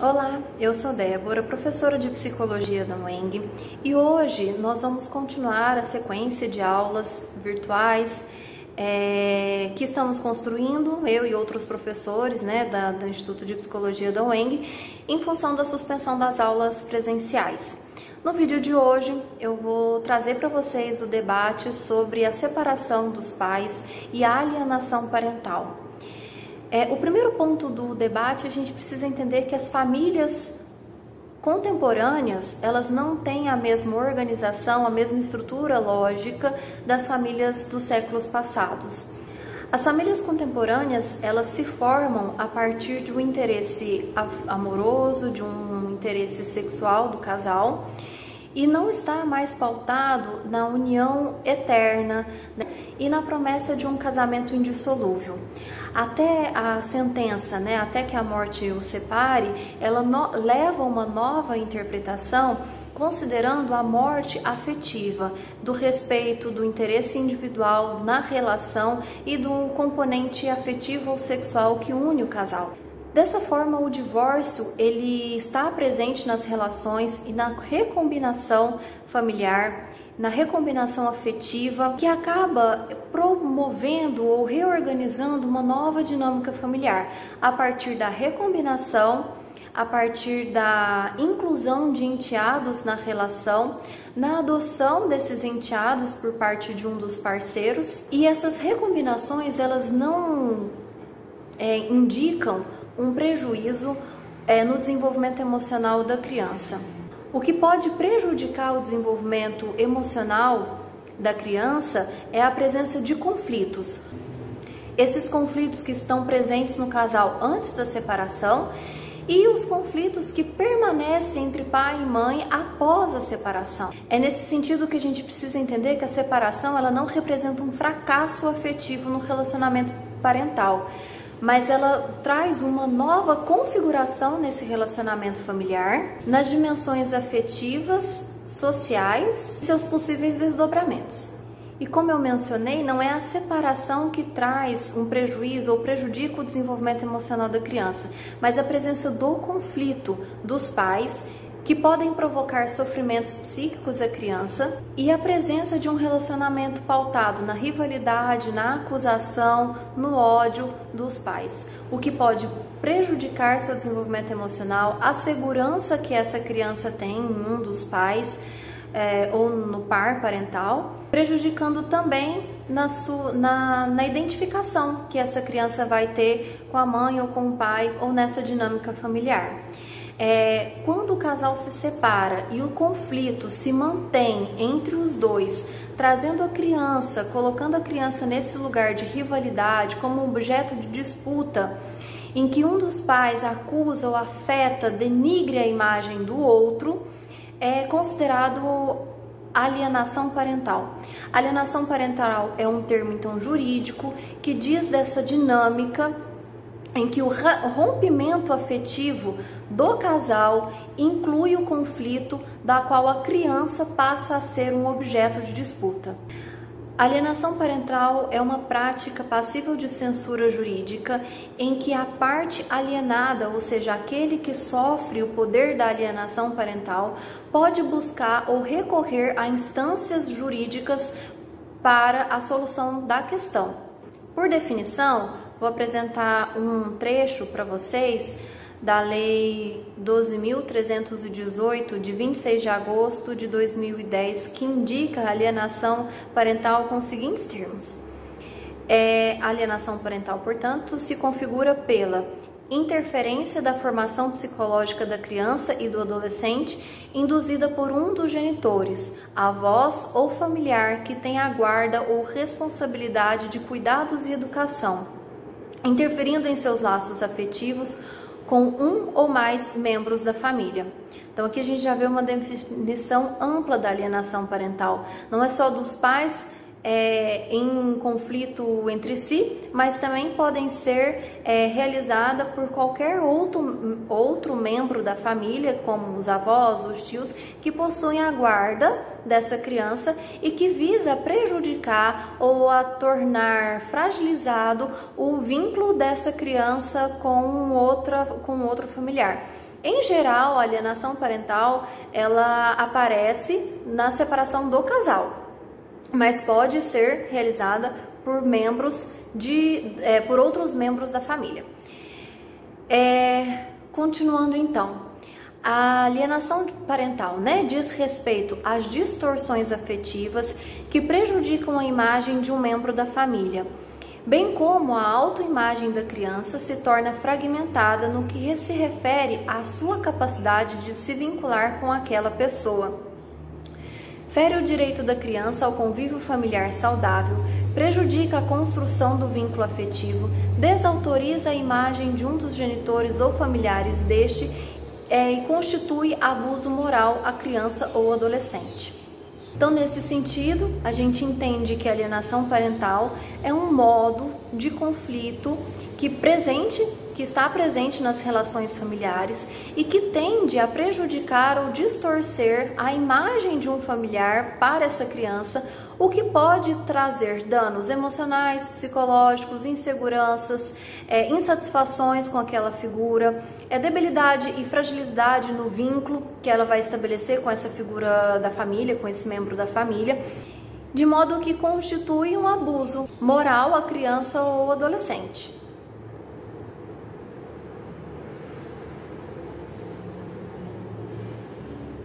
Olá, eu sou Débora, professora de Psicologia da UENG, e hoje nós vamos continuar a sequência de aulas virtuais que estamos construindo, eu e outros professores do Instituto de Psicologia da UENG, em função da suspensão das aulas presenciais. No vídeo de hoje eu vou trazer para vocês o debate sobre a separação dos pais e a alienação parental. O primeiro ponto do debate, a gente precisa entender que as famílias contemporâneas, elas não têm a mesma organização, a mesma estrutura lógica das famílias dos séculos passados. As famílias contemporâneas, elas se formam a partir de um interesse amoroso, de um interesse sexual do casal, e não está mais pautado na união eterna, e na promessa de um casamento indissolúvel. Até a sentença, até que a morte os separe, ela leva uma nova interpretação, considerando a morte afetiva, do respeito, do interesse individual na relação e do componente afetivo ou sexual que une o casal. Dessa forma, o divórcio ele está presente nas relações e na recombinação familiar, na recombinação afetiva, que acaba promovendo ou reorganizando uma nova dinâmica familiar, a partir da recombinação, a partir da inclusão de enteados na relação, na adoção desses enteados por parte de um dos parceiros. E essas recombinações, elas não indicam um prejuízo no desenvolvimento emocional da criança. O que pode prejudicar o desenvolvimento emocional da criança é a presença de conflitos. Esses conflitos que estão presentes no casal antes da separação e os conflitos que permanecem entre pai e mãe após a separação. É nesse sentido que a gente precisa entender que a separação ela não representa um fracasso afetivo no relacionamento parental, mas ela traz uma nova configuração nesse relacionamento familiar, nas dimensões afetivas, sociais e seus possíveis desdobramentos. E como eu mencionei, não é a separação que traz um prejuízo ou prejudica o desenvolvimento emocional da criança, mas a presença do conflito dos pais, que podem provocar sofrimentos psíquicos à criança, e a presença de um relacionamento pautado na rivalidade, na acusação, no ódio dos pais, o que pode prejudicar seu desenvolvimento emocional, a segurança que essa criança tem em um dos pais ou no par parental, prejudicando também na identificação que essa criança vai ter com a mãe ou com o pai ou nessa dinâmica familiar. Quando o casal se separa e o conflito se mantém entre os dois, trazendo a criança, colocando a criança nesse lugar de rivalidade, como objeto de disputa, em que um dos pais acusa ou afeta, denigre a imagem do outro, é considerado alienação parental. Alienação parental é um termo então jurídico que diz dessa dinâmica em que o rompimento afetivo do casal inclui o conflito da qual a criança passa a ser um objeto de disputa. A alienação parental é uma prática passível de censura jurídica em que a parte alienada, ou seja, aquele que sofre o poder da alienação parental, pode buscar ou recorrer a instâncias jurídicas para a solução da questão. Por definição, vou apresentar um trecho para vocês da Lei 12.318, de 26 de agosto de 2010, que indica a alienação parental com os seguintes termos. A alienação parental, portanto, se configura pela interferência da formação psicológica da criança e do adolescente induzida por um dos genitores, avós ou familiar que tem a guarda ou responsabilidade de cuidados e educação, interferindo em seus laços afetivos com um ou mais membros da família. Então aqui a gente já vê uma definição ampla da alienação parental. Não é só dos pais em conflito entre si, mas também podem ser realizada por qualquer outro membro da família, como os avós, os tios, que possuem a guarda dessa criança e que visa prejudicar ou a tornar fragilizado o vínculo dessa criança com outro familiar. Em geral, a alienação parental, ela aparece na separação do casal, mas pode ser realizada por por outros membros da família. Continuando então, a alienação parental, diz respeito às distorções afetivas que prejudicam a imagem de um membro da família, bem como a autoimagem da criança se torna fragmentada no que se refere à sua capacidade de se vincular com aquela pessoa. Fere o direito da criança ao convívio familiar saudável, prejudica a construção do vínculo afetivo, desautoriza a imagem de um dos genitores ou familiares deste e constitui abuso moral à criança ou adolescente. Então, nesse sentido, a gente entende que a alienação parental é um modo de conflito que está presente nas relações familiares e que tende a prejudicar ou distorcer a imagem de um familiar para essa criança, o que pode trazer danos emocionais, psicológicos, inseguranças, insatisfações com aquela figura, debilidade e fragilidade no vínculo que ela vai estabelecer com essa figura da família, com esse membro da família, de modo que constitui um abuso moral à criança ou adolescente.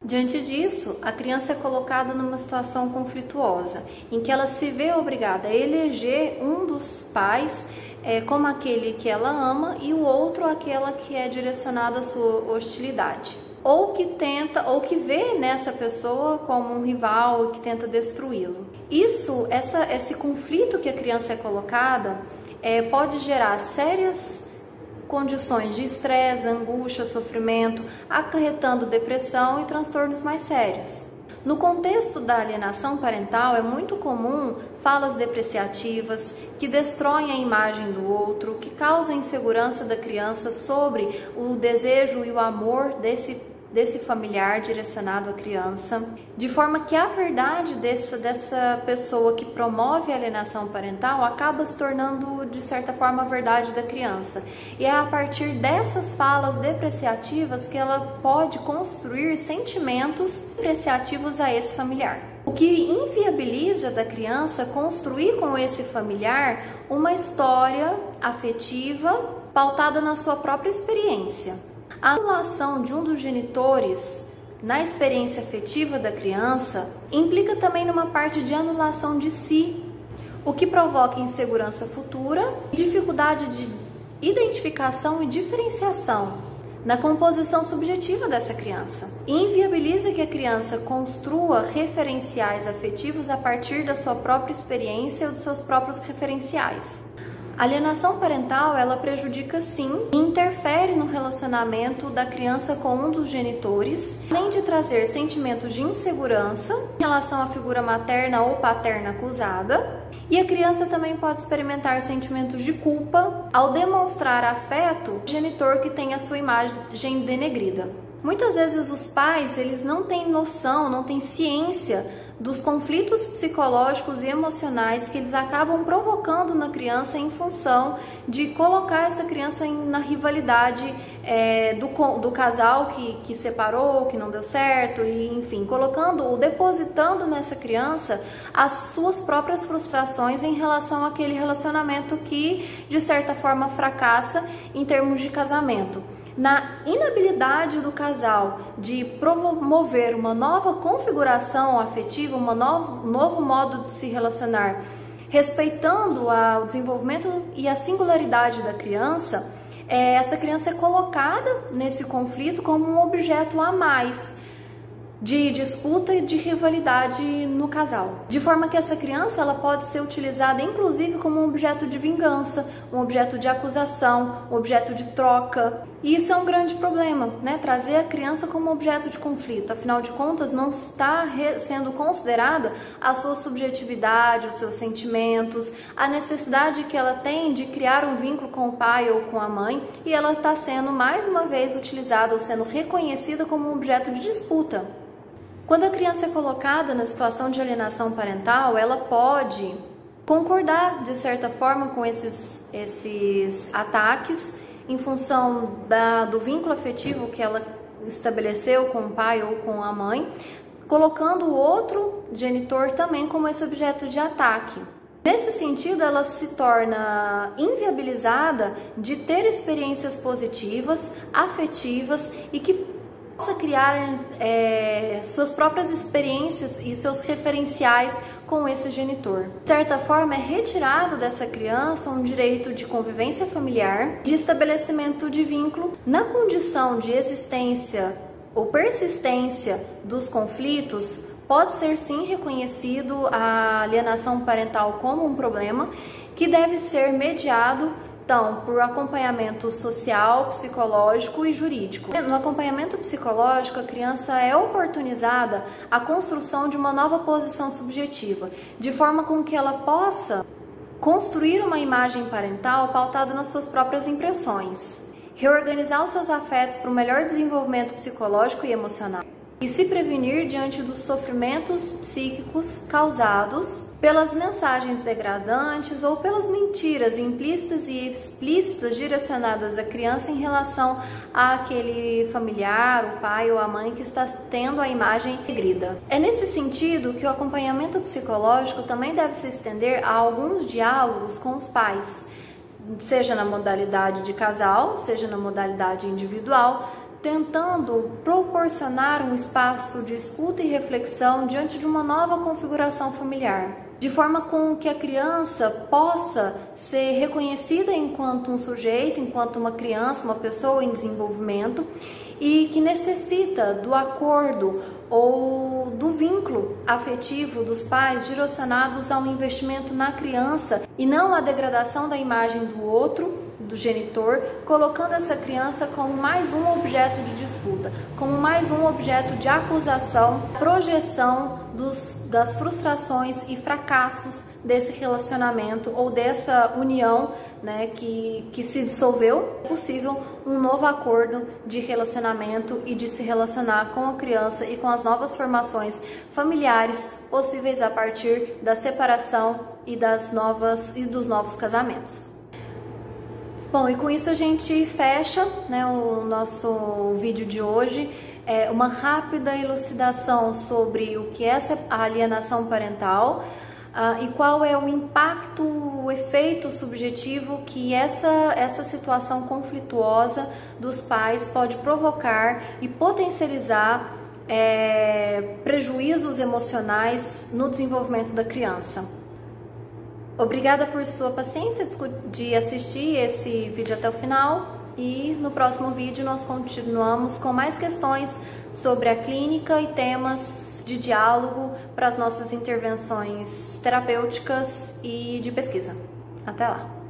Diante disso, a criança é colocada numa situação conflituosa, em que ela se vê obrigada a eleger um dos pais como aquele que ela ama e o outro aquela que é direcionada à sua hostilidade, ou que vê nessa pessoa como um rival e que tenta destruí-lo. Esse conflito que a criança é colocada pode gerar sérias condições de estresse, angústia, sofrimento, acarretando depressão e transtornos mais sérios. No contexto da alienação parental, é muito comum falas depreciativas que destroem a imagem do outro, que causam insegurança da criança sobre o desejo e o amor desse familiar direcionado à criança, de forma que a verdade dessa pessoa que promove a alienação parental acaba se tornando, de certa forma, a verdade da criança. E é a partir dessas falas depreciativas que ela pode construir sentimentos depreciativos a esse familiar, o que inviabiliza da criança construir com esse familiar uma história afetiva pautada na sua própria experiência. A anulação de um dos genitores na experiência afetiva da criança implica também numa parte de anulação de si, o que provoca insegurança futura e dificuldade de identificação e diferenciação na composição subjetiva dessa criança. E inviabiliza que a criança construa referenciais afetivos a partir da sua própria experiência ou dos seus próprios referenciais. A alienação parental, ela prejudica sim e interfere no relacionamento da criança com um dos genitores, além de trazer sentimentos de insegurança em relação à figura materna ou paterna acusada, e a criança também pode experimentar sentimentos de culpa ao demonstrar afeto ao genitor que tem a sua imagem denegrida. Muitas vezes os pais, eles não têm noção, não têm ciência dos conflitos psicológicos e emocionais que eles acabam provocando na criança em função de colocar essa criança na rivalidade do casal que separou, que não deu certo, e enfim, depositando nessa criança as suas próprias frustrações em relação àquele relacionamento que de certa forma fracassa em termos de casamento. Na inabilidade do casal de promover uma nova configuração afetiva, um novo modo de se relacionar, respeitando o desenvolvimento e a singularidade da criança, essa criança é colocada nesse conflito como um objeto a mais de disputa e de rivalidade no casal, de forma que essa criança ela pode ser utilizada inclusive como um objeto de vingança, um objeto de acusação, um objeto de troca. E isso é um grande problema, trazer a criança como objeto de conflito. Afinal de contas, não está sendo considerada a sua subjetividade, os seus sentimentos, a necessidade que ela tem de criar um vínculo com o pai ou com a mãe, e ela está sendo mais uma vez utilizada ou sendo reconhecida como um objeto de disputa. Quando a criança é colocada na situação de alienação parental, ela pode concordar de certa forma com esses ataques em função do vínculo afetivo que ela estabeleceu com o pai ou com a mãe, colocando o outro genitor também como esse objeto de ataque. Nesse sentido, ela se torna inviabilizada de ter experiências positivas, afetivas e que possa criar suas próprias experiências e seus referenciais com esse genitor. De certa forma, é retirado dessa criança um direito de convivência familiar, de estabelecimento de vínculo. Na condição de existência ou persistência dos conflitos, pode ser sim reconhecido a alienação parental como um problema que deve ser mediado, então, por acompanhamento social, psicológico e jurídico. No acompanhamento psicológico, a criança é oportunizada a construção de uma nova posição subjetiva, de forma com que ela possa construir uma imagem parental pautada nas suas próprias impressões, reorganizar os seus afetos para um melhor desenvolvimento psicológico e emocional, e se prevenir diante dos sofrimentos psíquicos causados pelas mensagens degradantes ou pelas mentiras implícitas e explícitas direcionadas à criança em relação àquele familiar, o pai ou a mãe que está tendo a imagem regrida. É nesse sentido que o acompanhamento psicológico também deve se estender a alguns diálogos com os pais, seja na modalidade de casal, seja na modalidade individual, tentando proporcionar um espaço de escuta e reflexão diante de uma nova configuração familiar, de forma com que a criança possa ser reconhecida enquanto um sujeito, enquanto uma criança, uma pessoa em desenvolvimento e que necessita do acordo ou do vínculo afetivo dos pais direcionados ao investimento na criança e não à degradação da imagem do outro, do genitor, colocando essa criança como mais um objeto de disputa, como mais um objeto de acusação, projeção das frustrações e fracassos desse relacionamento ou dessa união, né, que se dissolveu. É possível um novo acordo de relacionamento e de se relacionar com a criança e com as novas formações familiares possíveis a partir da separação e dos novos casamentos. Bom, e com isso a gente fecha, né, o nosso vídeo de hoje. Uma rápida elucidação sobre o que é a alienação parental e qual é o impacto, o efeito subjetivo que essa situação conflituosa dos pais pode provocar e potencializar prejuízos emocionais no desenvolvimento da criança. Obrigada por sua paciência de assistir esse vídeo até o final e no próximo vídeo nós continuamos com mais questões sobre a clínica e temas de diálogo para as nossas intervenções terapêuticas e de pesquisa. Até lá!